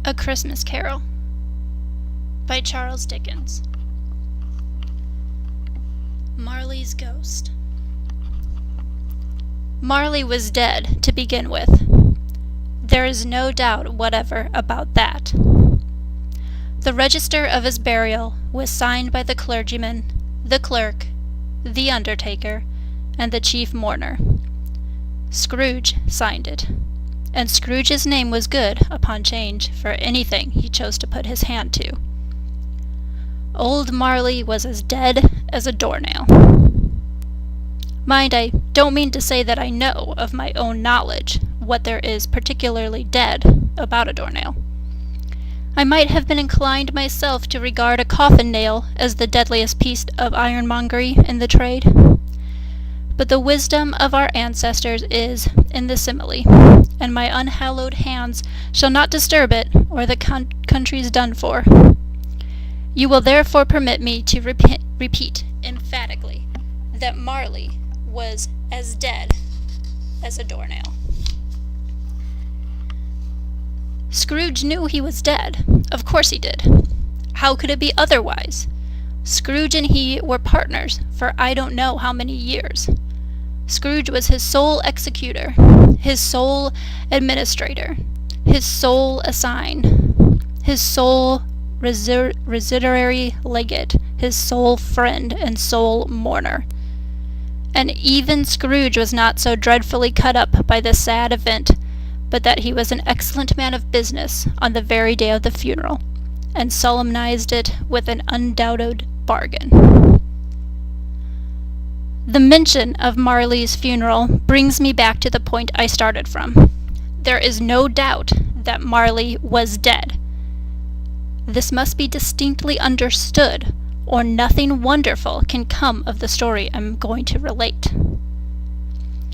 A Christmas Carol by Charles Dickens. Marley's Ghost. Marley was dead, to begin with. There is no doubt whatever about that. The register of his burial was signed by the clergyman, the clerk, the undertaker, and the chief mourner. Scrooge signed it, and Scrooge's name was good upon change for anything he chose to put his hand to. Old Marley was as dead as a doornail. Mind, I don't mean to say that I know of my own knowledge what there is particularly dead about a doornail. I might have been inclined myself to regard a coffin-nail as the deadliest piece of ironmongery in the trade. But the wisdom of our ancestors is in the simile, and my unhallowed hands shall not disturb it, or the country's done for. You will therefore permit me to repeat emphatically that Marley was as dead as a doornail. Scrooge knew he was dead. Of course he did. How could it be otherwise? Scrooge and he were partners for I don't know how many years. Scrooge was his sole executor, his sole administrator, his sole assign, his sole residuary legate, his sole friend and sole mourner. And even Scrooge was not so dreadfully cut up by this sad event, but that he was an excellent man of business on the very day of the funeral, and solemnized it with an undoubted bargain. The mention of Marley's funeral brings me back to the point I started from. There is no doubt that Marley was dead. This must be distinctly understood, or nothing wonderful can come of the story I'm going to relate.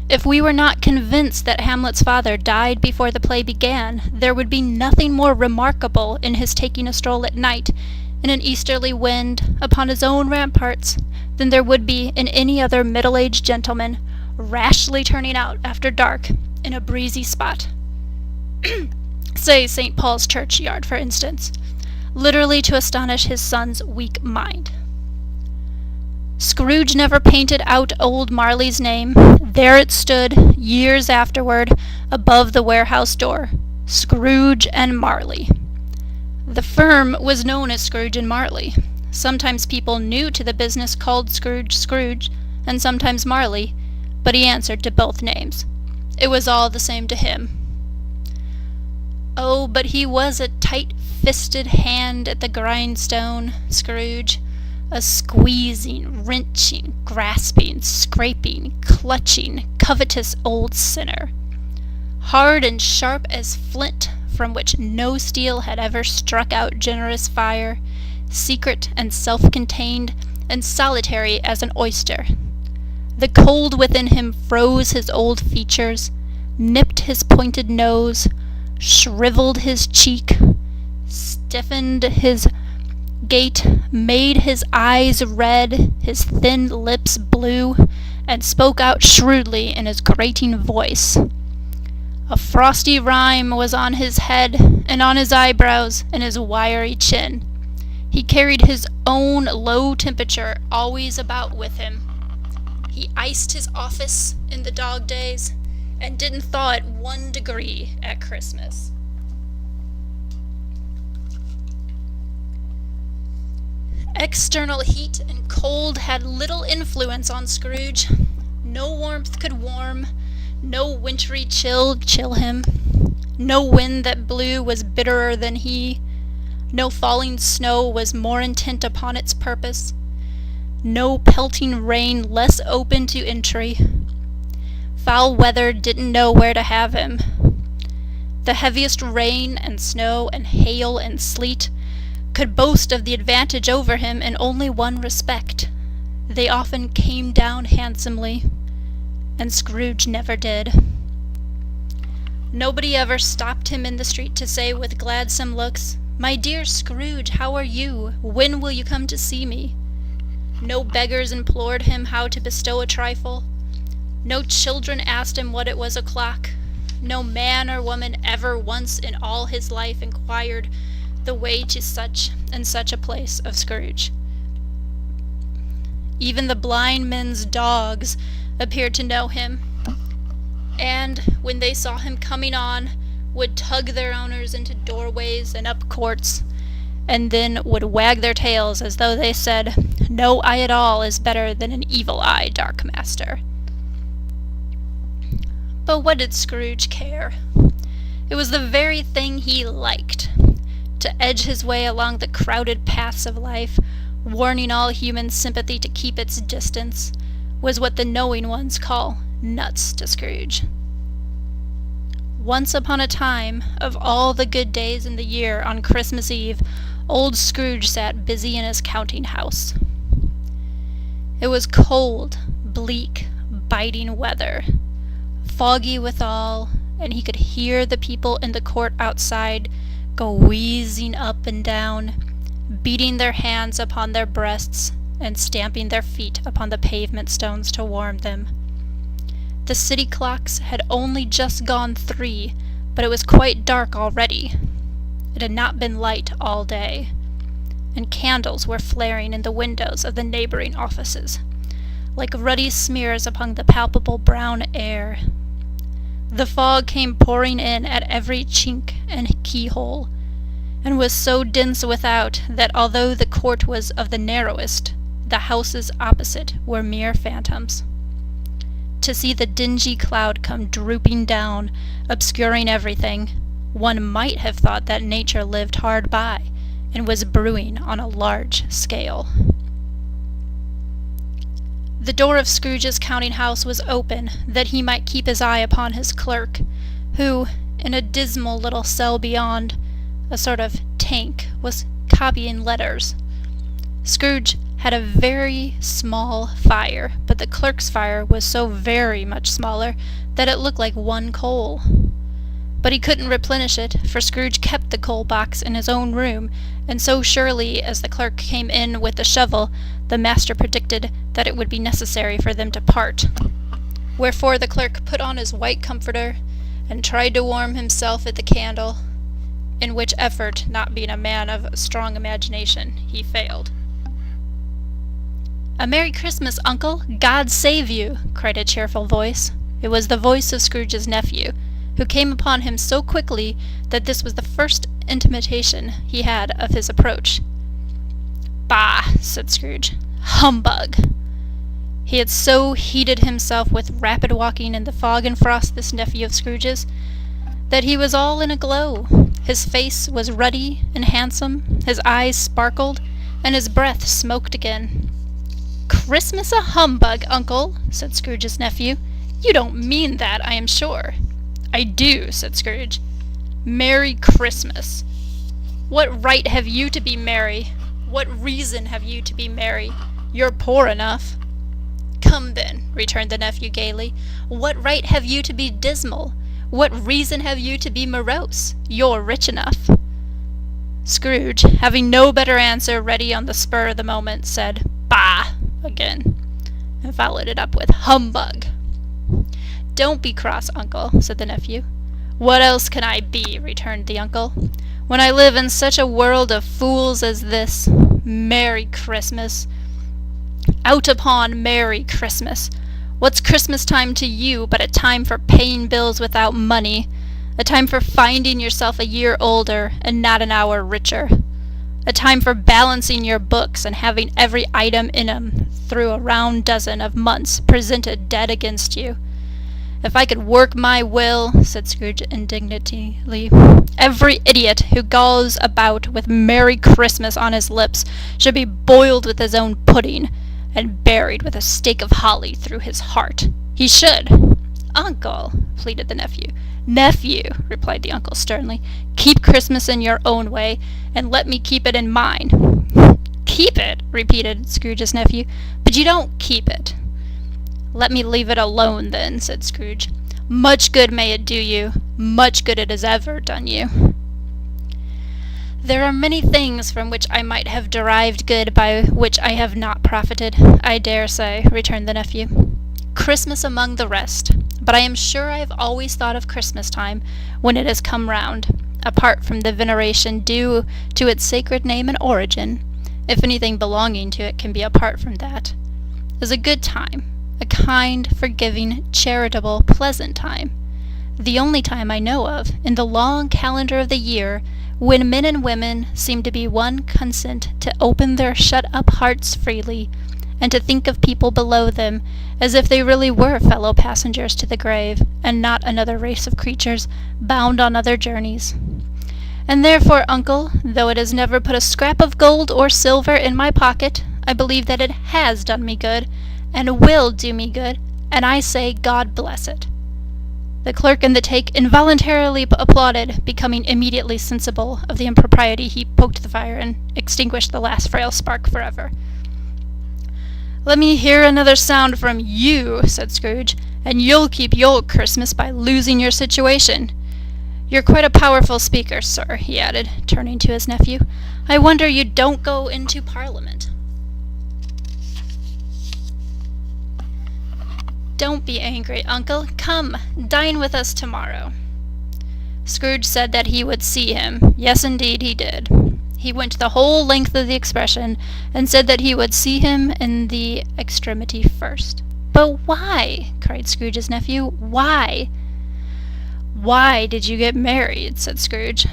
If we were not convinced that Hamlet's father died before the play began, there would be nothing more remarkable in his taking a stroll at night in an easterly wind upon his own ramparts than there would be in any other middle-aged gentleman rashly turning out after dark in a breezy spot. Say St. Paul's churchyard, for instance, literally to astonish his son's weak mind. Scrooge never painted out old Marley's name. There it stood, years afterward, above the warehouse door, Scrooge and Marley. The firm was known as Scrooge and Marley. Sometimes people new to the business called Scrooge Scrooge, and sometimes Marley, but he answered to both names. It was all the same to him. Oh, but he was a tight-fisted hand at the grindstone, Scrooge. A squeezing, wrenching, grasping, scraping, clutching, covetous old sinner. Hard and sharp as flint, from which no steel had ever struck out generous fire, secret and self-contained, and solitary as an oyster. The cold within him froze his old features, nipped his pointed nose, shriveled his cheek, stiffened his gait, made his eyes red, his thin lips blue, and spoke out shrewdly in his grating voice. A frosty rime was on his head, and on his eyebrows, and his wiry chin. He carried his own low temperature always about with him. He iced his office in the dog days, and didn't thaw it 1 degree at Christmas. External heat and cold had little influence on Scrooge. No warmth could warm, no wintry chill him. No wind that blew was bitterer than he. No falling snow was more intent upon its purpose. No pelting rain less open to entry. Foul weather didn't know where to have him. The heaviest rain and snow and hail and sleet could boast of the advantage over him in only one respect. They often came down handsomely, and Scrooge never did. Nobody ever stopped him in the street to say with gladsome looks, "My dear Scrooge, how are you? When will you come to see me?" No beggars implored him how to bestow a trifle. No children asked him what it was o'clock. No man or woman ever once in all his life inquired the way to such and such a place of Scrooge. Even the blind men's dogs appeared to know him, and when they saw him coming on, would tug their owners into doorways and up courts, and then would wag their tails as though they said, "No eye at all is better than an evil eye, dark master." But what did Scrooge care? It was the very thing he liked. To edge his way along the crowded paths of life, warning all human sympathy to keep its distance, was what the knowing ones call nuts to Scrooge. Once upon a time, of all the good days in the year, on Christmas Eve, old Scrooge sat busy in his counting house. It was cold, bleak, biting weather, foggy withal, and he could hear the people in the court outside go wheezing up and down, beating their hands upon their breasts and stamping their feet upon the pavement stones to warm them. The city clocks had only just gone 3, but it was quite dark already. It had not been light all day, and candles were flaring in the windows of the neighboring offices, like ruddy smears upon the palpable brown air. The fog came pouring in at every chink and keyhole, and was so dense without that although the court was of the narrowest, the houses opposite were mere phantoms. To see the dingy cloud come drooping down, obscuring everything, one might have thought that nature lived hard by, and was brewing on a large scale. The door of Scrooge's counting-house was open, that he might keep his eye upon his clerk, who, in a dismal little cell beyond, a sort of tank, was copying letters. Scrooge had a very small fire, but the clerk's fire was so very much smaller that it looked like one coal. But he couldn't replenish it, for Scrooge kept the coal box in his own room, and so surely as the clerk came in with the shovel, the master predicted that it would be necessary for them to part. Wherefore the clerk put on his white comforter, and tried to warm himself at the candle, in which effort, not being a man of a strong imagination, he failed. "A Merry Christmas, Uncle! God save you!" cried a cheerful voice. It was the voice of Scrooge's nephew, who came upon him so quickly that this was the first intimation he had of his approach. "Bah!" said Scrooge. "Humbug!" He had so heated himself with rapid walking in the fog and frost, this nephew of Scrooge's, that he was all in a glow. His face was ruddy and handsome, his eyes sparkled, and his breath smoked again. "Christmas a humbug, Uncle!" said Scrooge's nephew. "You don't mean that, I am sure." "I do," said Scrooge. "Merry Christmas! What right have you to be merry? What reason have you to be merry? You're poor enough." "Come then," returned the nephew gaily, "what right have you to be dismal? What reason have you to be morose? You're rich enough." Scrooge, having no better answer ready on the spur of the moment, said, "Bah!" again, and followed it up with "Humbug!" "Don't be cross, Uncle," said the nephew. "What else can I be?" returned the uncle, "when I live in such a world of fools as this? Merry Christmas! Out upon Merry Christmas! What's Christmas time to you but a time for paying bills without money, a time for finding yourself a year older and not an hour richer, a time for balancing your books and having every item in 'em through a round dozen of months presented dead against you? If I could work my will," said Scrooge indignantly, "every idiot who goes about with Merry Christmas on his lips should be boiled with his own pudding, and buried with a stake of holly through his heart. He should." "Uncle," pleaded the nephew. "Nephew," replied the uncle sternly, "keep Christmas in your own way, and let me keep it in mine." "Keep it?" repeated Scrooge's nephew. "But you don't keep it." "Let me leave it alone, then," said Scrooge. "Much good may it do you, much good it has ever done you." "There are many things from which I might have derived good by which I have not profited, I dare say," returned the nephew. "Christmas among the rest. but I am sure I have always thought of Christmas time, when it has come round, apart from the veneration due to its sacred name and origin, if anything belonging to it can be apart from that, as a good time, a kind, forgiving, charitable, pleasant time, the only time I know of, in the long calendar of the year, when men and women seem to be one consent to open their shut-up hearts freely, and to think of people below them as if they really were fellow passengers to the grave, and not another race of creatures bound on other journeys. And therefore, uncle, though it has never put a scrap of gold or silver in my pocket, I believe that it has done me good, and will do me good, and I say God bless it. The clerk in the take involuntarily applauded, becoming immediately sensible of the impropriety. He poked the fire and extinguished the last frail spark forever. "Let me hear another sound from you," said Scrooge, "and you'll keep your Christmas by losing your situation. You're quite a powerful speaker, sir," he added, turning to his nephew. "I wonder you don't go into Parliament." "Don't be angry, uncle. Come, dine with us tomorrow." Scrooge said that he would see him. Yes, indeed, he did. He went the whole length of the expression, and said that he would see him in the extremity first. "But why?" cried Scrooge's nephew. "Why?" "Why did you get married?" said Scrooge.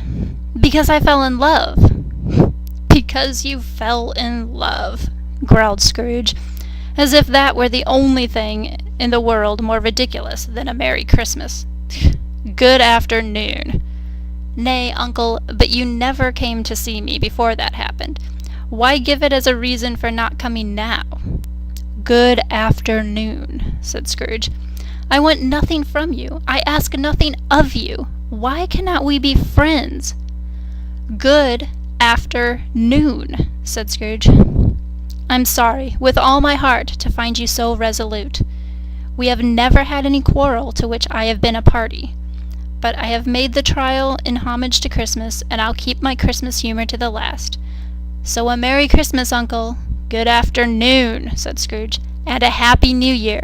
"Because I fell in love." "Because you fell in love," growled Scrooge, as if that were the only thing in the world more ridiculous than a Merry Christmas. "Good afternoon." "Nay, uncle, but you never came to see me before that happened. Why give it as a reason for not coming now?" "Good afternoon," said Scrooge. "I want nothing from you. I ask nothing of you. Why cannot we be friends?" "Good afternoon," said Scrooge. "I'm sorry, with all my heart, to find you so resolute. We have never had any quarrel to which I have been a party. But I have made the trial in homage to Christmas, and I'll keep my Christmas humor to the last. So a Merry Christmas, uncle." "Good afternoon," said Scrooge, "and a Happy New Year."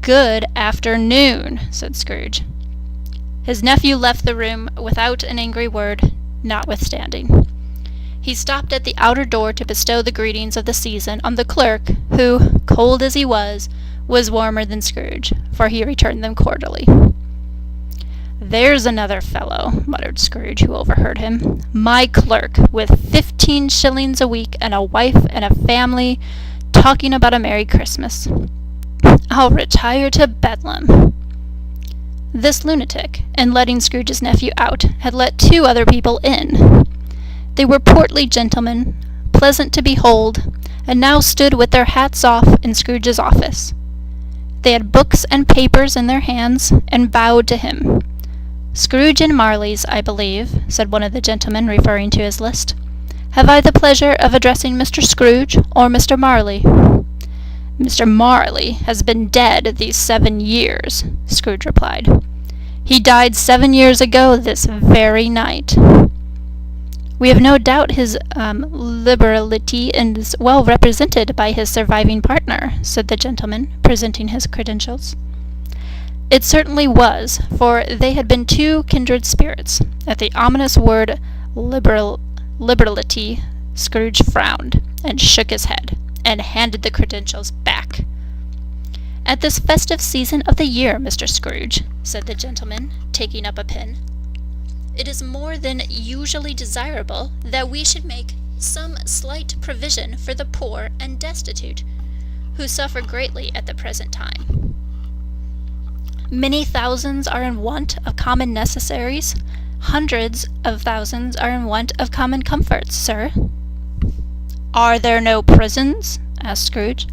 "Good afternoon," said Scrooge. His nephew left the room without an angry word, notwithstanding. He stopped at the outer door to bestow the greetings of the season on the clerk, who, cold as he was warmer than Scrooge, for he returned them cordially. "There's another fellow," muttered Scrooge, who overheard him. "My clerk, with 15 shillings a week, and a wife and a family, talking about a Merry Christmas. I'll retire to Bedlam." This lunatic, in letting Scrooge's nephew out, had let 2 other people in. They were portly gentlemen, pleasant to behold, and now stood with their hats off in Scrooge's office. They had books and papers in their hands, and bowed to him. "Scrooge and Marley's, I believe," said one of the gentlemen, referring to his list. "Have I the pleasure of addressing Mr. Scrooge or Mr. Marley?" "Mr. Marley has been dead these 7 years," Scrooge replied. "He died 7 years ago this very night." "We have no doubt his liberality is well represented by his surviving partner," said the gentleman, presenting his credentials. It certainly was, for they had been 2 kindred spirits. At the ominous word liberality, Scrooge frowned, and shook his head, and handed the credentials back. "At this festive season of the year, Mr. Scrooge," said the gentleman, taking up a pen, "it is more than usually desirable that we should make some slight provision for the poor and destitute, who suffer greatly at the present time. Many thousands are in want of common necessaries. Hundreds of thousands are in want of common comforts, sir." "Are there no prisons?" asked Scrooge.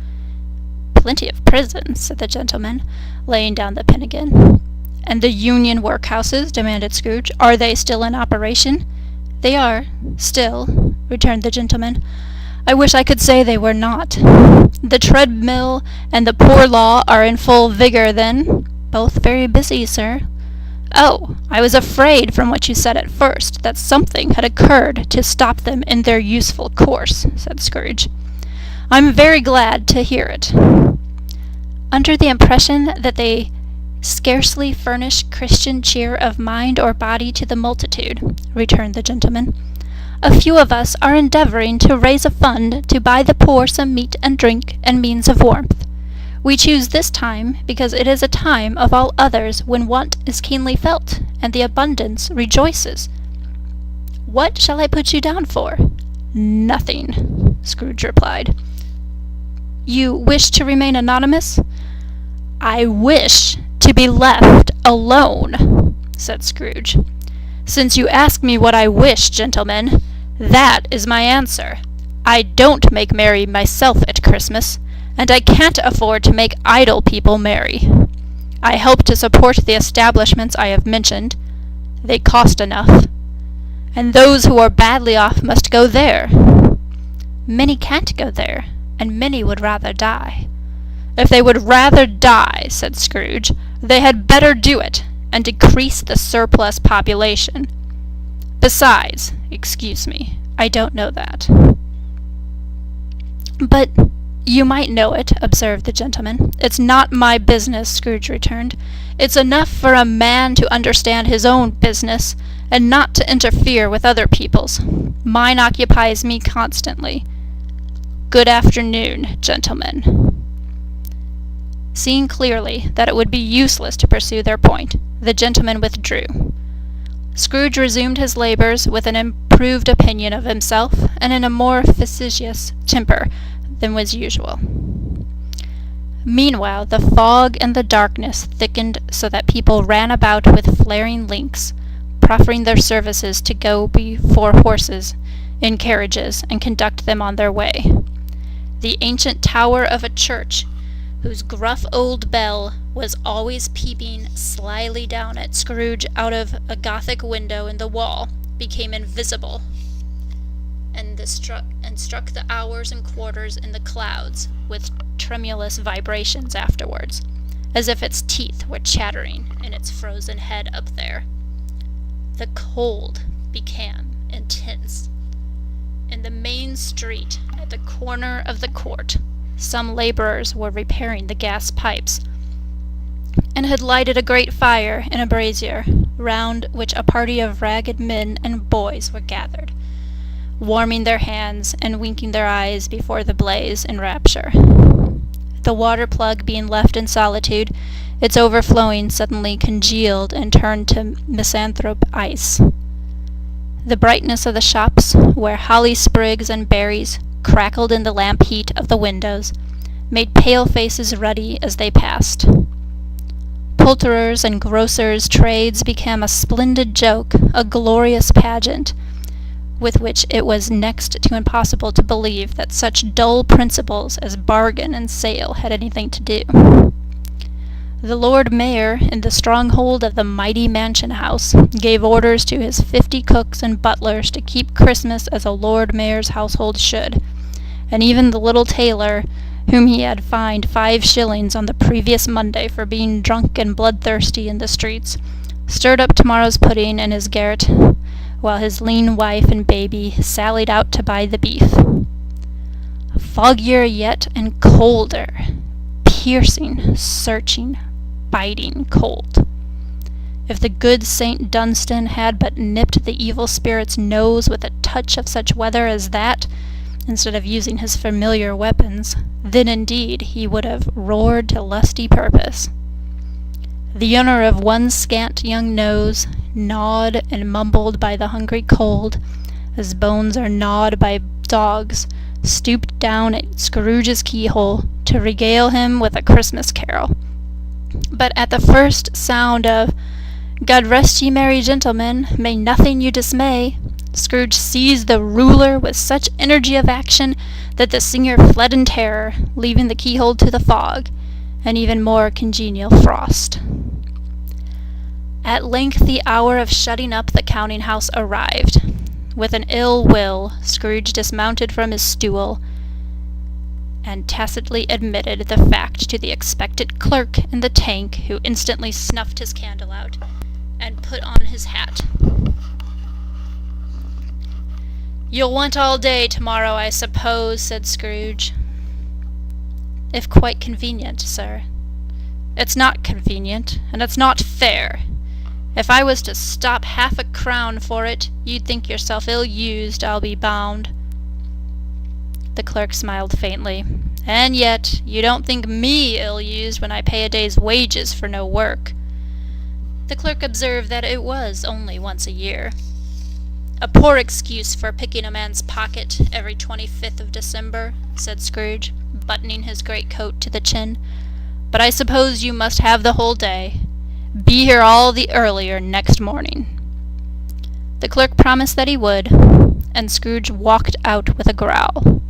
"Plenty of prisons," said the gentleman, laying down the pen again. "And the Union workhouses?" demanded Scrooge. "Are they still in operation?" "They are, still," returned the gentleman. "I wish I could say they were not. The treadmill and the poor law are in full vigor, then?" "Both very busy, sir." "Oh, I was afraid from what you said at first that something had occurred to stop them in their useful course," said Scrooge. "I'm very glad to hear it." "Under the impression that they "Scarcely furnish Christian cheer of mind or body to the multitude," returned the gentleman. "A few of us are endeavoring to raise a fund to buy the poor some meat and drink and means of warmth. We choose this time because it is a time of all others when want is keenly felt, and the abundance rejoices." "What shall I put you down for?" "Nothing," Scrooge replied. "You wish to remain anonymous?" "I wish to be left alone," said Scrooge. "Since you ask me what I wish, gentlemen, that is my answer. I don't make merry myself at Christmas, and I can't afford to make idle people merry. I help to support the establishments I have mentioned. They cost enough. And those who are badly off must go there." "Many can't go there, and many would rather die." "If they would rather die," said Scrooge, "they had better do it, and decrease the surplus population. Besides, excuse me, I don't know that." "But you might know it," observed the gentleman. "It's not my business," Scrooge returned. "It's enough for a man to understand his own business, and not to interfere with other people's. Mine occupies me constantly. Good afternoon, gentlemen." Seeing clearly that it would be useless to pursue their point, the gentleman withdrew. Scrooge resumed his labors with an improved opinion of himself, and in a more facetious temper than was usual. Meanwhile the fog and the darkness thickened so that people ran about with flaring links, proffering their services to go before horses in carriages and conduct them on their way. The ancient tower of a church, whose gruff old bell was always peeping slyly down at Scrooge out of a Gothic window in the wall, became invisible, and struck the hours and quarters in the clouds with tremulous vibrations afterwards, as if its teeth were chattering in its frozen head up there. The cold became intense. In the main street, at the corner of the court, some laborers were repairing the gas pipes, and had lighted a great fire in a brazier, round which a party of ragged men and boys were gathered, warming their hands and winking their eyes before the blaze in rapture. The water plug being left in solitude, its overflowing suddenly congealed and turned to misanthrope ice. The brightness of the shops, where holly sprigs and berries crackled in the lamp heat of the windows, made pale faces ruddy as they passed. Poulterers' and grocers' trades became a splendid joke, a glorious pageant, with which it was next to impossible to believe that such dull principles as bargain and sale had anything to do. The Lord Mayor, in the stronghold of the mighty mansion house, gave orders to his 50 cooks and butlers to keep Christmas as a Lord Mayor's household should, and even the little tailor, whom he had fined 5 shillings on the previous Monday for being drunk and bloodthirsty in the streets, stirred up tomorrow's pudding in his garret, while his lean wife and baby sallied out to buy the beef. Foggier yet and colder, piercing, searching, biting cold. If the good St. Dunstan had but nipped the evil spirit's nose with a touch of such weather as that, instead of using his familiar weapons, then indeed he would have roared to lusty purpose. The owner of one scant young nose, gnawed and mumbled by the hungry cold, as bones are gnawed by dogs, stooped down at Scrooge's keyhole to regale him with a Christmas carol. But at the first sound of "God rest ye merry gentlemen, may nothing you dismay," Scrooge seized the ruler with such energy of action that the singer fled in terror, leaving the keyhole to the fog, and even more congenial frost. At length the hour of shutting up the counting-house arrived. With an ill will, Scrooge dismounted from his stool, and tacitly admitted the fact to the expectant clerk in the tank, who instantly snuffed his candle out, and put on his hat. "You'll want all day tomorrow, I suppose," said Scrooge. "If quite convenient, sir." It's not convenient, and it's not fair. If I was to stop half a crown for it, you'd think yourself ill-used, I'll be bound." The clerk smiled faintly. "And yet, you don't think me ill-used when I pay a day's wages for no work." The clerk observed that it was only once a year. "A poor excuse for picking a man's pocket every 25th of December," said Scrooge, buttoning his greatcoat to the chin. "But I suppose you must have the whole day. Be here all the earlier next morning." The clerk promised that he would, and Scrooge walked out with a growl.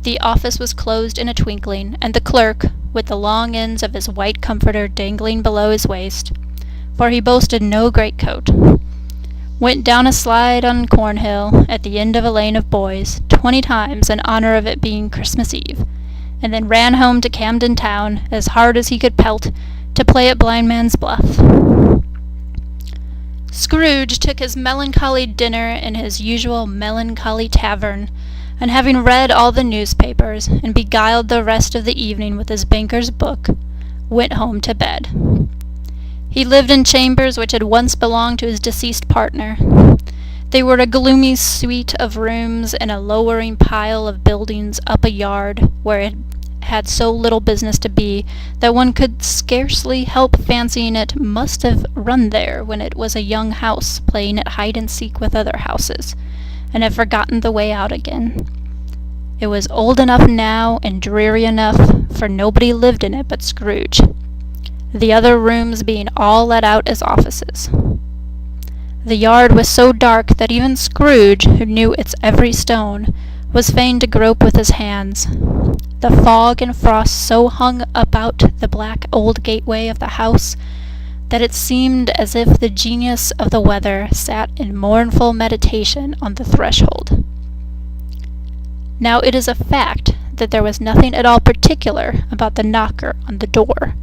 The office was closed in a twinkling, and the clerk, with the long ends of his white comforter dangling below his waist, for he boasted no greatcoat, went down a slide on Cornhill at the end of a lane of boys 20 times in honor of it being Christmas Eve, and then ran home to Camden Town as hard as he could pelt to play at blind man's buff. Scrooge took his melancholy dinner in his usual melancholy tavern, and having read all the newspapers and beguiled the rest of the evening with his banker's book, went home to bed. He lived in chambers which had once belonged to his deceased partner. They were a gloomy suite of rooms in a lowering pile of buildings up a yard where it had so little business to be that one could scarcely help fancying it must have run there when it was a young house playing at hide-and-seek with other houses, and had forgotten the way out again. It was old enough now and dreary enough, for nobody lived in it but Scrooge, the other rooms being all let out as offices. The yard was so dark that even Scrooge, who knew its every stone, was fain to grope with his hands. The fog and frost so hung about the black old gateway of the house that it seemed as if the genius of the weather sat in mournful meditation on the threshold. Now it is a fact that there was nothing at all particular about the knocker on the door,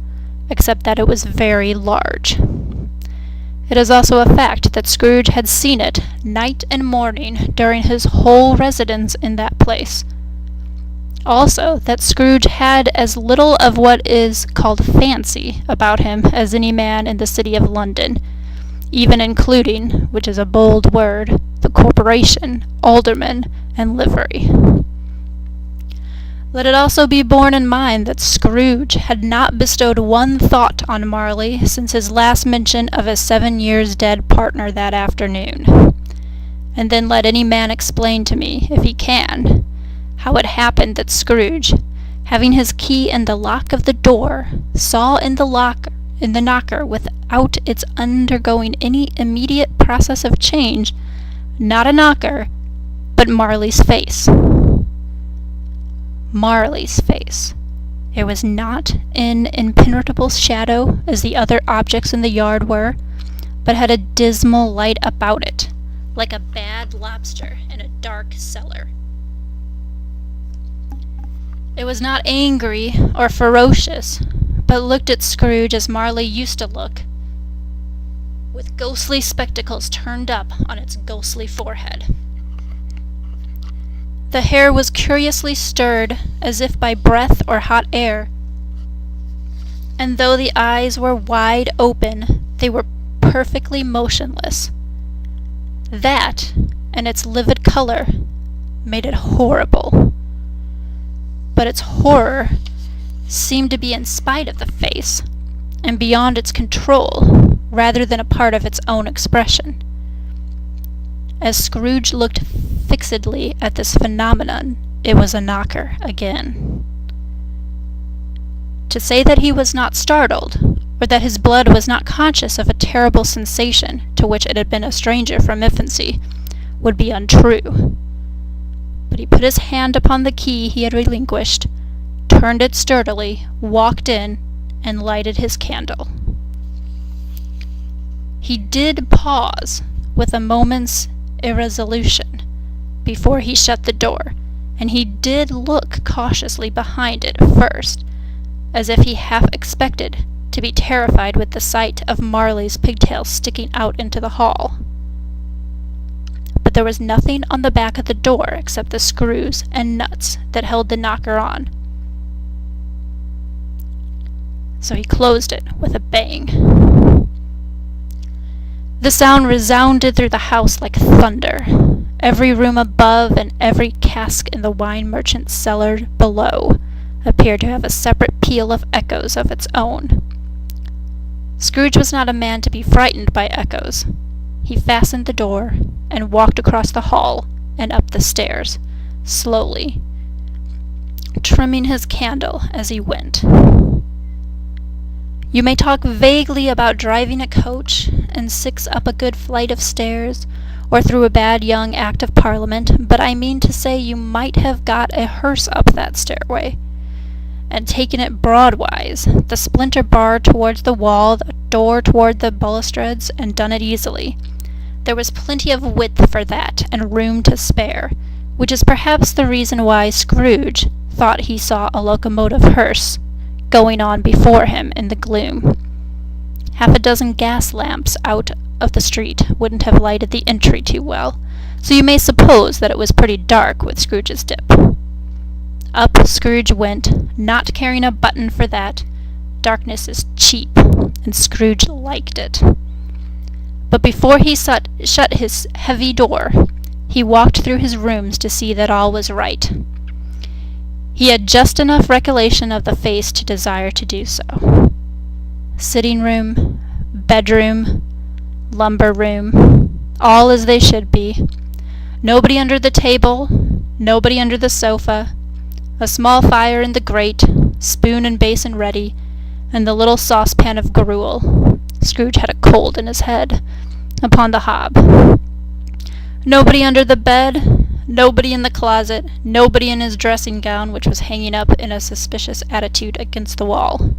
except that it was very large. It is also a fact that Scrooge had seen it night and morning during his whole residence in that place. Also, that Scrooge had as little of what is called fancy about him as any man in the city of London, even including, which is a bold word, the corporation, aldermen, and livery. Let it also be borne in mind that Scrooge had not bestowed one thought on Marley since his last mention of his 7 years dead partner that afternoon. And then let any man explain to me, if he can, how it happened that Scrooge, having his key in the lock of the door, saw in the knocker without its undergoing any immediate process of change, not a knocker, but Marley's face. Marley's face. It was not in impenetrable shadow as the other objects in the yard were, but had a dismal light about it, like a bad lobster in a dark cellar. It was not angry or ferocious, but looked at Scrooge as Marley used to look, with ghostly spectacles turned up on its ghostly forehead. The hair was curiously stirred, as if by breath or hot air, and though the eyes were wide open, they were perfectly motionless. That, and its livid color, made it horrible. But its horror seemed to be in spite of the face, and beyond its control, rather than a part of its own expression. As Scrooge looked fixedly at this phenomenon, it was a knocker again. To say that he was not startled, or that his blood was not conscious of a terrible sensation to which it had been a stranger from infancy, would be untrue. But he put his hand upon the key he had relinquished, turned it sturdily, walked in, and lighted his candle. He did pause, with a moment's irresolution, before he shut the door, and he did look cautiously behind it first, as if he half expected to be terrified with the sight of Marley's pigtails sticking out into the hall. But there was nothing on the back of the door except the screws and nuts that held the knocker on. so he closed it with a bang. The sound resounded through the house like thunder. Every room above and every cask in the wine merchant's cellar below appeared to have a separate peal of echoes of its own. Scrooge was not a man to be frightened by echoes. He fastened the door and walked across the hall and up the stairs, slowly, trimming his candle as he went. You may talk vaguely about driving a coach and 6 up a good flight of stairs, or through a bad young Act of Parliament, but I mean to say you might have got a hearse up that stairway, and taken it broadwise, the splinter bar towards the wall, the door toward the balustrades, and done it easily. There was plenty of width for that, and room to spare, which is perhaps the reason why Scrooge thought he saw a locomotive hearse going on before him in the gloom. 6 gas lamps out of the street wouldn't have lighted the entry too well, so you may suppose that it was pretty dark with Scrooge's dip. Up Scrooge went, not caring a button for that. Darkness is cheap, and Scrooge liked it. But before he shut his heavy door, he walked through his rooms to see that all was right. He had just enough recollection of the face to desire to do so. Sitting room, bedroom, lumber room, all as they should be. Nobody under the table, nobody under the sofa, a small fire in the grate, spoon and basin ready, and the little saucepan of gruel. Scrooge had a cold in his head, upon the hob. Nobody under the bed, nobody in the closet, nobody in his dressing gown, which was hanging up in a suspicious attitude against the wall.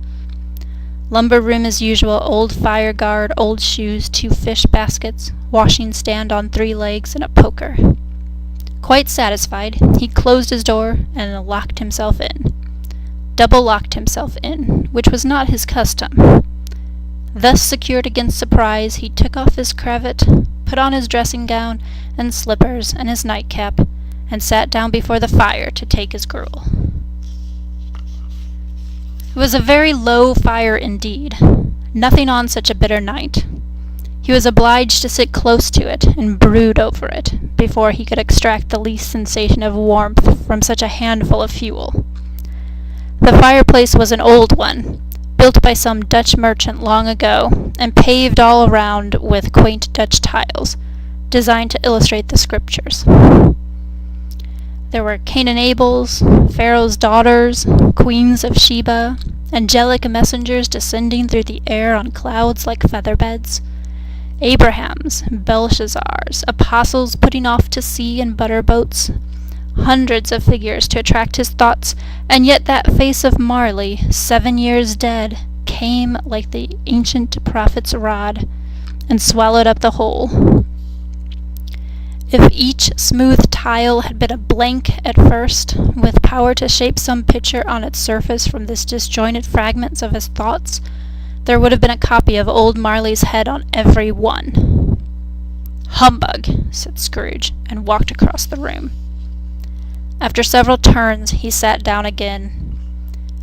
Lumber room as usual, old fire guard, old shoes, 2 fish baskets, washing stand on 3 legs, and a poker. Quite satisfied, he closed his door and locked himself in. Double-locked himself in, which was not his custom. Thus secured against surprise, he took off his cravat, put on his dressing gown and slippers and his nightcap, and sat down before the fire to take his gruel. It was a very low fire indeed, nothing on such a bitter night. He was obliged to sit close to it and brood over it before he could extract the least sensation of warmth from such a handful of fuel. The fireplace was an old one, built by some Dutch merchant long ago, and paved all around with quaint Dutch tiles, designed to illustrate the Scriptures. There were Cain and Abel's, Pharaoh's daughters, queens of Sheba, angelic messengers descending through the air on clouds like feather-beds, Abraham's, Belshazzar's, apostles putting off to sea in butter boats, hundreds of figures to attract his thoughts, and yet that face of Marley, 7 years dead, came like the ancient prophet's rod, and swallowed up the whole. If each smooth tile had been a blank at first, with power to shape some picture on its surface from this disjointed fragments of his thoughts, there would have been a copy of old Marley's head on every one. "Humbug," said Scrooge, and walked across the room. After several turns, he sat down again.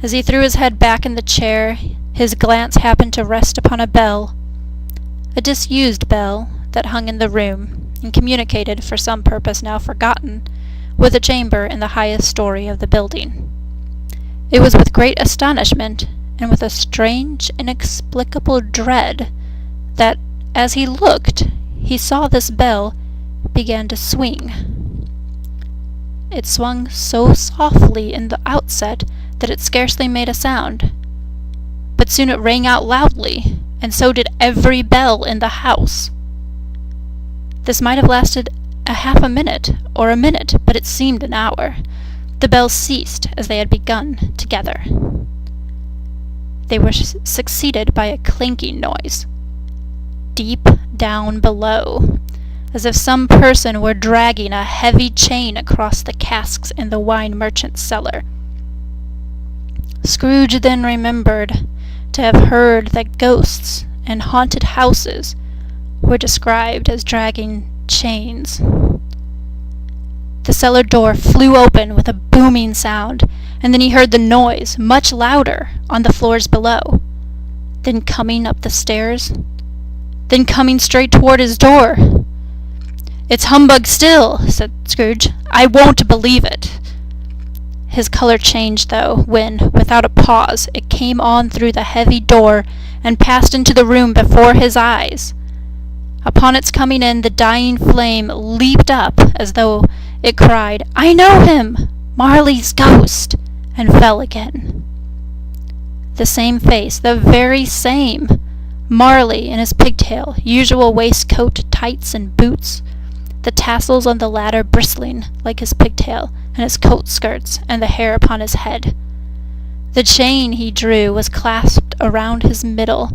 As he threw his head back in the chair, his glance happened to rest upon a bell, a disused bell that hung in the room, and communicated, for some purpose now forgotten, with a chamber in the highest story of the building. It was with great astonishment, and with a strange, inexplicable dread, that, as he looked, he saw this bell began to swing. It swung so softly in the outset that it scarcely made a sound, but soon it rang out loudly, and so did every bell in the house. This might have lasted half a minute, or a minute, but it seemed an hour. The bells ceased as they had begun together. They were succeeded by a clinking noise, deep down below, as if some person were dragging a heavy chain across the casks in the wine merchant's cellar. Scrooge then remembered to have heard that ghosts and haunted houses were described as dragging chains. The cellar door flew open with a booming sound, and then he heard the noise, much louder, on the floors below. then coming up the stairs, then coming straight toward his door. "It's humbug still," said Scrooge. "I won't believe it." His color changed, though, when, without a pause, it came on through the heavy door and passed into the room before his eyes. Upon its coming in, the dying flame leaped up as though it cried, "I know him! Marley's ghost!" and fell again. The same face, the very same! Marley in his pigtail, usual waistcoat, tights, and boots, the tassels on the latter bristling like his pigtail, and his coat skirts, and the hair upon his head. The chain he drew was clasped around his middle.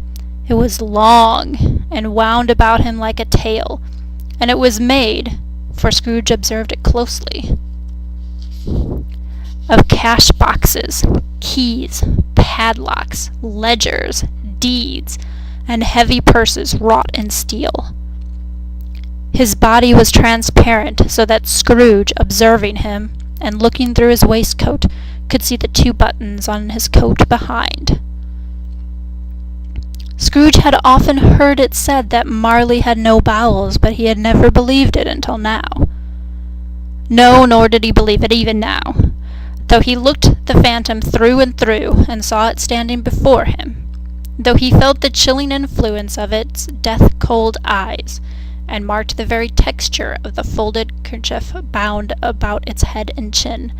It was long, and wound about him like a tail, and it was made, for Scrooge observed it closely, of cash boxes, keys, padlocks, ledgers, deeds, and heavy purses wrought in steel. His body was transparent, so that Scrooge, observing him, and looking through his waistcoat, could see the 2 buttons on his coat behind. Scrooge had often heard it said that Marley had no bowels, but he had never believed it until now. No, nor did he believe it even now, though he looked the phantom through and through, and saw it standing before him, though he felt the chilling influence of its death-cold eyes, and marked the very texture of the folded kerchief bound about its head and chin,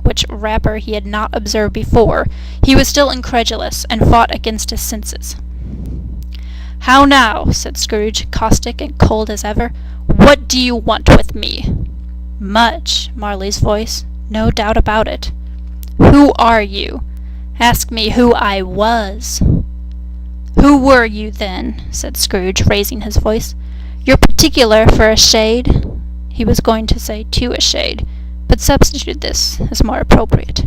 which wrapper he had not observed before. He was still incredulous, and fought against his senses. "How now?" said Scrooge, caustic and cold as ever. "What do you want with me?" "Much," Marley's voice. "No doubt about it." "Who are you?" "Ask me who I was." "Who were you, then?" said Scrooge, raising his voice. "You're particular for a shade." He was going to say to a shade, but substituted this as more appropriate.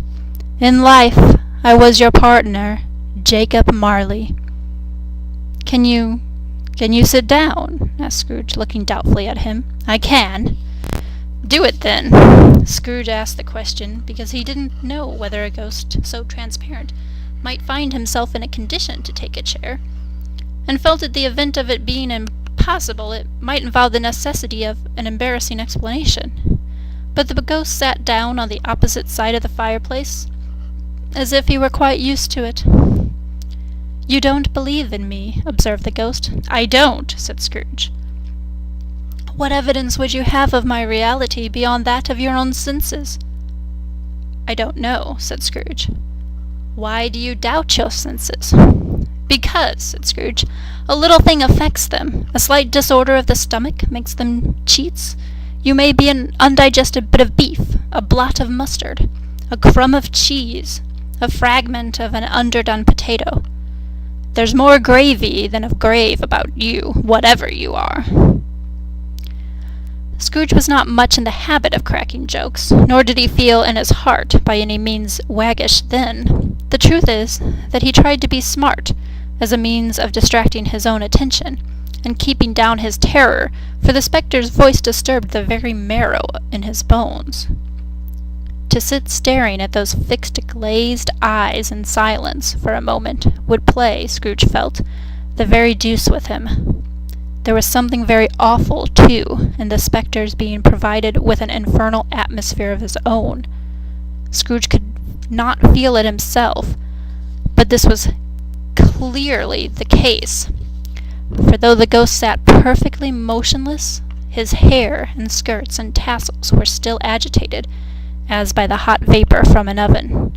"In life, I was your partner, Jacob Marley." Can you sit down?" asked Scrooge, looking doubtfully at him. "I can." "Do it, then." Scrooge asked the question because he didn't know whether a ghost so transparent might find himself in a condition to take a chair, and felt that the event of it being impossible, it might involve the necessity of an embarrassing explanation. But the ghost sat down on the opposite side of the fireplace, as if he were quite used to it. "You don't believe in me," observed the ghost. "I don't," said Scrooge. "What evidence would you have of my reality beyond that of your own senses?" "I don't know," said Scrooge. "Why do you doubt your senses?" "Because," said Scrooge, "a little thing affects them. A slight disorder of the stomach makes them cheats. You may be an undigested bit of beef, a blot of mustard, a crumb of cheese, a fragment of an underdone potato. There's more gravy than of grave about you, whatever you are." Scrooge was not much in the habit of cracking jokes, nor did he feel in his heart by any means waggish then. The truth is that he tried to be smart, as a means of distracting his own attention, and keeping down his terror, for the spectre's voice disturbed the very marrow in his bones. To sit staring at those fixed glazed eyes in silence for a moment would play, Scrooge felt, the very deuce with him. There was something very awful, too, in the spectre's being provided with an infernal atmosphere of his own. Scrooge could not feel it himself, but this was clearly the case, for though the ghost sat perfectly motionless, his hair and skirts and tassels were still agitated, as by the hot vapor from an oven.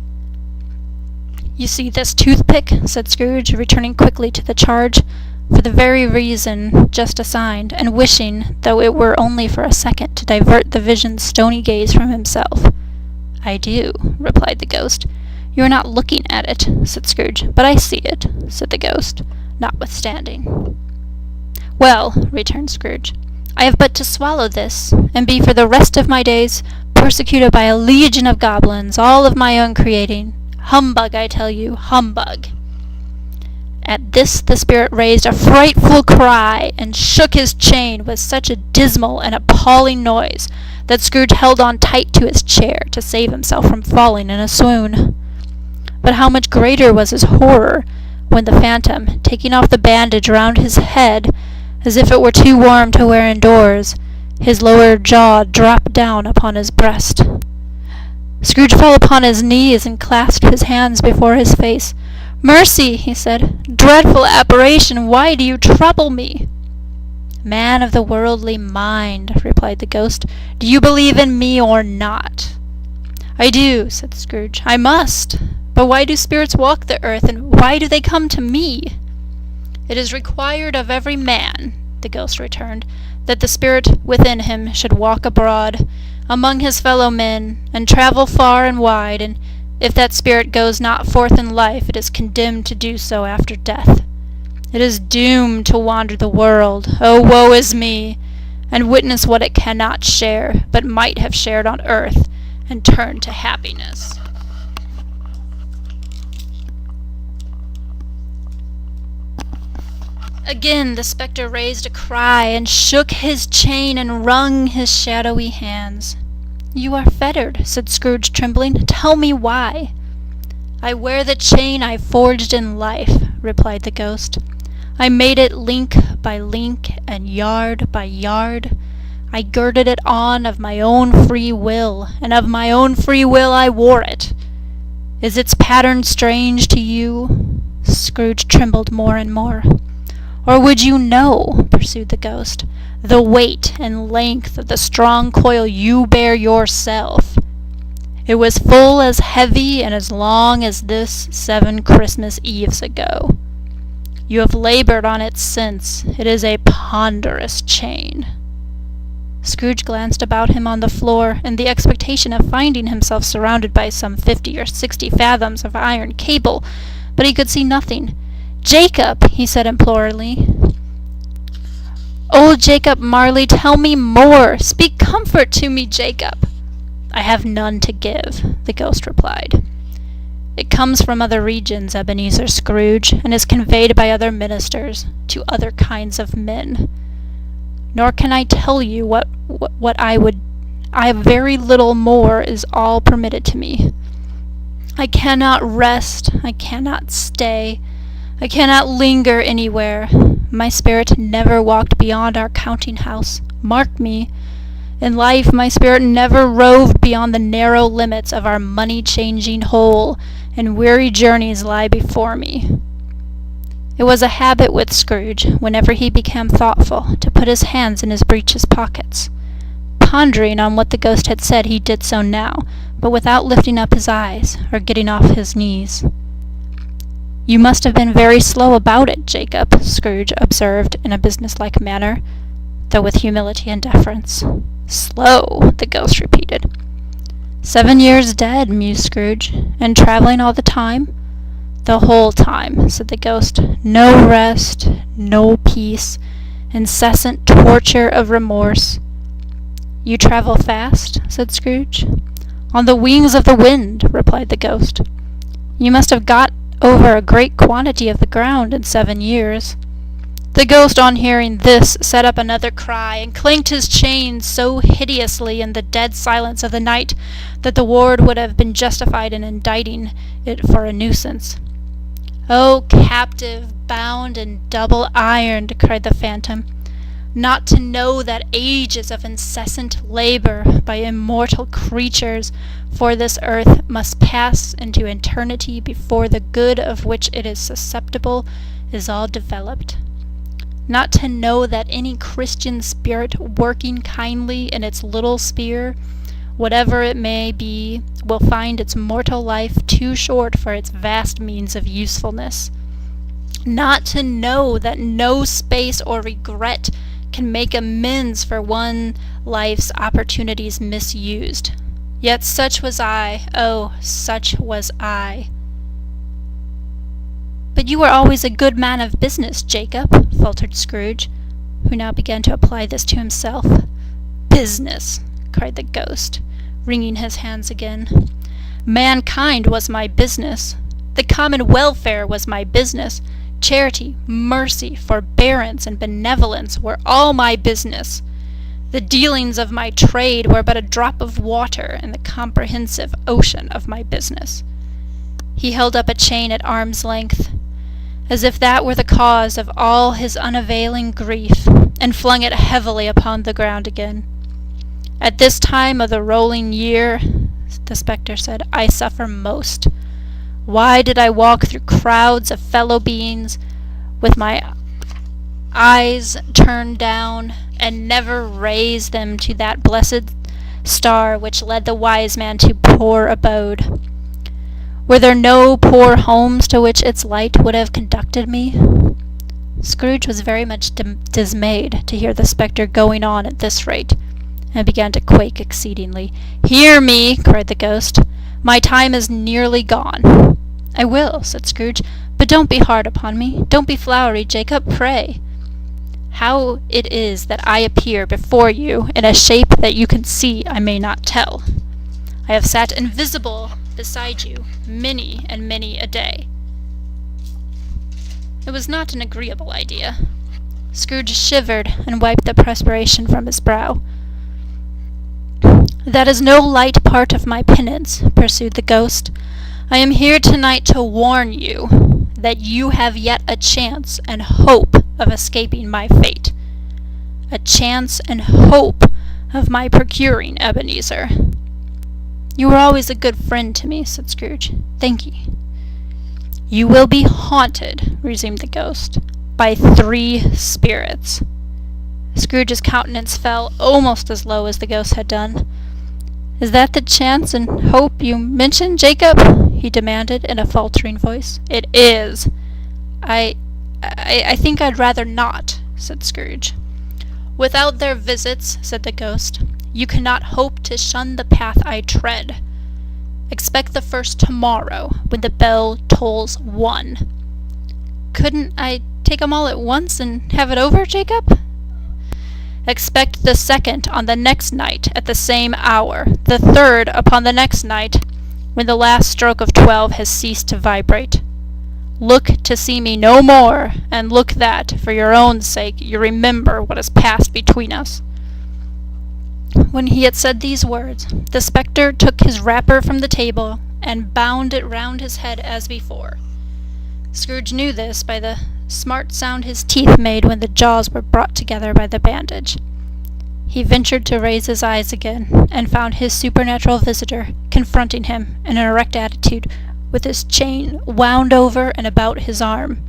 "You see this toothpick?" said Scrooge, returning quickly to the charge, for the very reason just assigned, and wishing, though it were only for a second, to divert the vision's stony gaze from himself. "I do," replied the ghost. "You are not looking at it," said Scrooge. "But I see it," said the ghost, notwithstanding. "Well," returned Scrooge, "I have but to swallow this, and be for the rest of my days persecuted by a legion of goblins, all of my own creating. Humbug, I tell you, humbug." At this the spirit raised a frightful cry, and shook his chain with such a dismal and appalling noise that Scrooge held on tight to his chair to save himself from falling in a swoon. But how much greater was his horror when the phantom, taking off the bandage round his head, as if it were too warm to wear indoors, his lower jaw dropped down upon his breast. Scrooge fell upon his knees and clasped his hands before his face. "Mercy," he said. "Dreadful apparition, why do you trouble me?" "Man of the worldly mind," replied the ghost, "do you believe in me or not?" "I do," said Scrooge. "I must. But why do spirits walk the earth, and why do they come to me?" "It is required of every man," the ghost returned, "that the spirit within him should walk abroad among his fellow men, and travel far and wide, and if that spirit goes not forth in life, it is condemned to do so after death. It is doomed to wander the world, oh woe is me, and witness what it cannot share, but might have shared on earth, and turn to happiness." Again the spectre raised a cry, and shook his chain, and wrung his shadowy hands. "You are fettered," said Scrooge, trembling. "Tell me why." "I wear the chain I forged in life," replied the ghost. "I made it link by link, and yard by yard. I girded it on of my own free will, and of my own free will I wore it. Is its pattern strange to you?" Scrooge trembled more and more. "Or would you know," pursued the ghost, "the weight and length of the strong coil you bear yourself? It was full as heavy and as long as this 7 Christmas Eves ago. You have labored on it since. It is a ponderous chain." Scrooge glanced about him on the floor, in the expectation of finding himself surrounded by some 50 or 60 fathoms of iron cable, but he could see nothing. "Jacob," he said imploringly. "Old Jacob Marley, tell me more. Speak comfort to me, Jacob." "I have none to give," the ghost replied. "It comes from other regions, Ebenezer Scrooge, and is conveyed by other ministers to other kinds of men. Nor can I tell you what I would. I very little more is all permitted to me. I cannot rest. I cannot stay. I cannot linger anywhere. My spirit never walked beyond our counting-house. Mark me. In life my spirit never roved beyond the narrow limits of our money-changing hole, and weary journeys lie before me." It was a habit with Scrooge, whenever he became thoughtful, to put his hands in his breeches pockets. Pondering on what the ghost had said, he did so now, but without lifting up his eyes, or getting off his knees. "You must have been very slow about it, Jacob," Scrooge observed in a businesslike manner, though with humility and deference. "Slow," the ghost repeated. 7 years dead," mused Scrooge. "And traveling all the time?" "The whole time," said the ghost. "No rest, no peace, incessant torture of remorse." "You travel fast?" said Scrooge. "On the wings of the wind," replied the ghost. "You must have got over a great quantity of the ground in 7 years." The ghost, on hearing this, set up another cry, and clanked his chain so hideously in the dead silence of the night that the ward would have been justified in indicting it for a nuisance. "O captive, bound and double-ironed," cried the phantom, "not to know that ages of incessant labor by immortal creatures for this earth must pass into eternity before the good of which it is susceptible is all developed. Not to know that any Christian spirit working kindly in its little sphere, whatever it may be, will find its mortal life too short for its vast means of usefulness. Not to know that no space or regret can make amends for one life's opportunities misused. Yet such was I, oh, such was I." "But you were always a good man of business, Jacob," faltered Scrooge, who now began to apply this to himself. "Business!" cried the ghost, wringing his hands again. "Mankind was my business. The common welfare was my business. Charity, mercy, forbearance, and benevolence were all my business. The dealings of my trade were but a drop of water in the comprehensive ocean of my business." He held up a chain at arm's length. as if that were the cause of all his unavailing grief, and flung it heavily upon the ground again. "At this time of the rolling year," the spectre said, "I suffer most. Why did I walk through crowds of fellow beings with my eyes turned down, and never raise them to that blessed star which led the wise man to poor abode? Were there no poor homes to which its light would have conducted me?" Scrooge was very much dismayed to hear the spectre going on at this rate, and began to quake exceedingly. "Hear me!" cried the ghost. "My time is nearly gone." "I will," said Scrooge, "but don't be hard upon me. Don't be flowery, Jacob, pray. How it is that I appear before you in a shape that you can see I may not tell. I have sat invisible beside you many and many a day." It was not an agreeable idea. Scrooge shivered and wiped the perspiration from his brow. "That is no light part of my penance," pursued the ghost. "I am here tonight to warn you that you have yet a chance and hope of escaping my fate. A chance and hope of my procuring Ebenezer." "You were always a good friend to me," said Scrooge. "Thank ye." "You will be haunted," resumed the ghost, "by 3 spirits." Scrooge's countenance fell almost as low as the ghost had done. "Is that the chance and hope you mentioned, Jacob?" he demanded in a faltering voice. "It is." I think I'd rather not," said Scrooge. "Without their visits," said the ghost, "you cannot hope to shun the path I tread. Expect the first tomorrow, when the bell tolls 1. "Couldn't I take 'em all at once and have it over, Jacob?" "Expect the second on the next night at the same hour, the third upon the next night, when the last stroke of 12 has ceased to vibrate. Look to see me no more, and look that, for your own sake, you remember what has passed between us." When he had said these words, the spectre took his wrapper from the table and bound it round his head as before. Scrooge knew this by the smart sound his teeth made when the jaws were brought together by the bandage. He ventured to raise his eyes again, and found his supernatural visitor confronting him in an erect attitude, with his chain wound over and about his arm.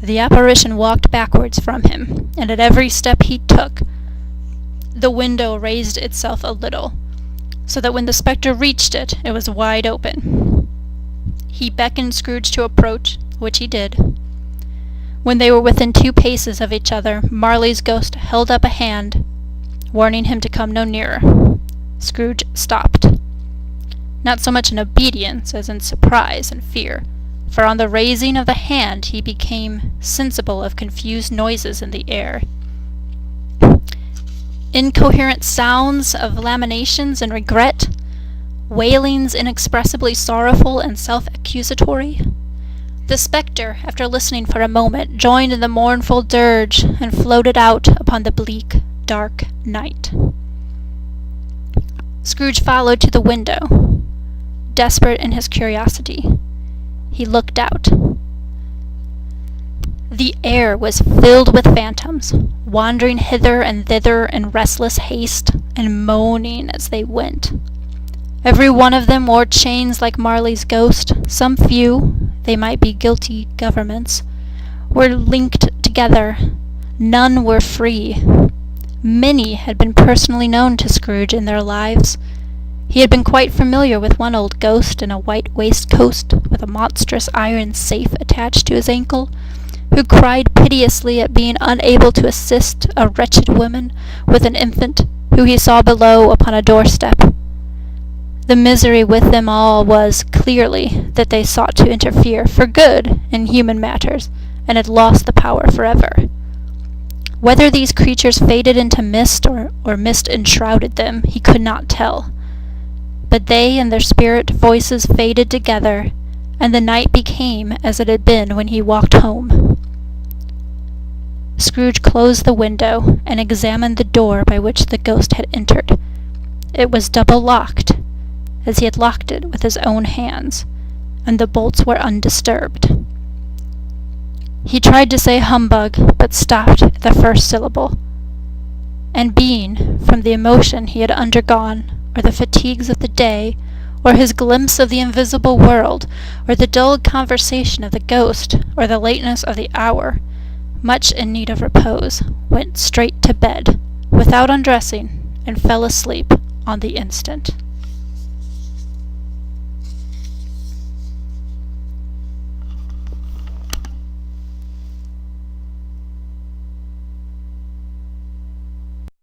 The apparition walked backwards from him, and at every step he took, the window raised itself a little, so that when the spectre reached it, it was wide open. He beckoned Scrooge to approach, which he did. When they were within 2 paces of each other, Marley's ghost held up a hand, warning him to come no nearer. Scrooge stopped, not so much in obedience as in surprise and fear, for on the raising of the hand he became sensible of confused noises in the air. Incoherent sounds of lamentations and regret, wailings inexpressibly sorrowful and self-accusatory. The spectre, after listening for a moment, joined in the mournful dirge and floated out upon the bleak, dark night. Scrooge followed to the window, desperate in his curiosity. He looked out. The air was filled with phantoms, wandering hither and thither in restless haste, and moaning as they went. Every one of them wore chains like Marley's ghost. Some few, they might be guilty governments, were linked together. None were free. Many had been personally known to Scrooge in their lives. He had been quite familiar with one old ghost in a white waistcoat with a monstrous iron safe attached to his ankle, who cried piteously at being unable to assist a wretched woman with an infant who he saw below upon a doorstep. The misery with them all was, clearly, that they sought to interfere for good in human matters, and had lost the power forever. Whether these creatures faded into mist or mist enshrouded them, he could not tell. But they and their spirit voices faded together, and the night became as it had been when he walked home. Scrooge closed the window and examined the door by which the ghost had entered. It was double-locked, as he had locked it with his own hands, and the bolts were undisturbed. He tried to say humbug, but stopped at the first syllable. And being, from the emotion he had undergone, or the fatigues of the day, or his glimpse of the invisible world, or the dull conversation of the ghost, or the lateness of the hour, much in need of repose, went straight to bed, without undressing, and fell asleep on the instant.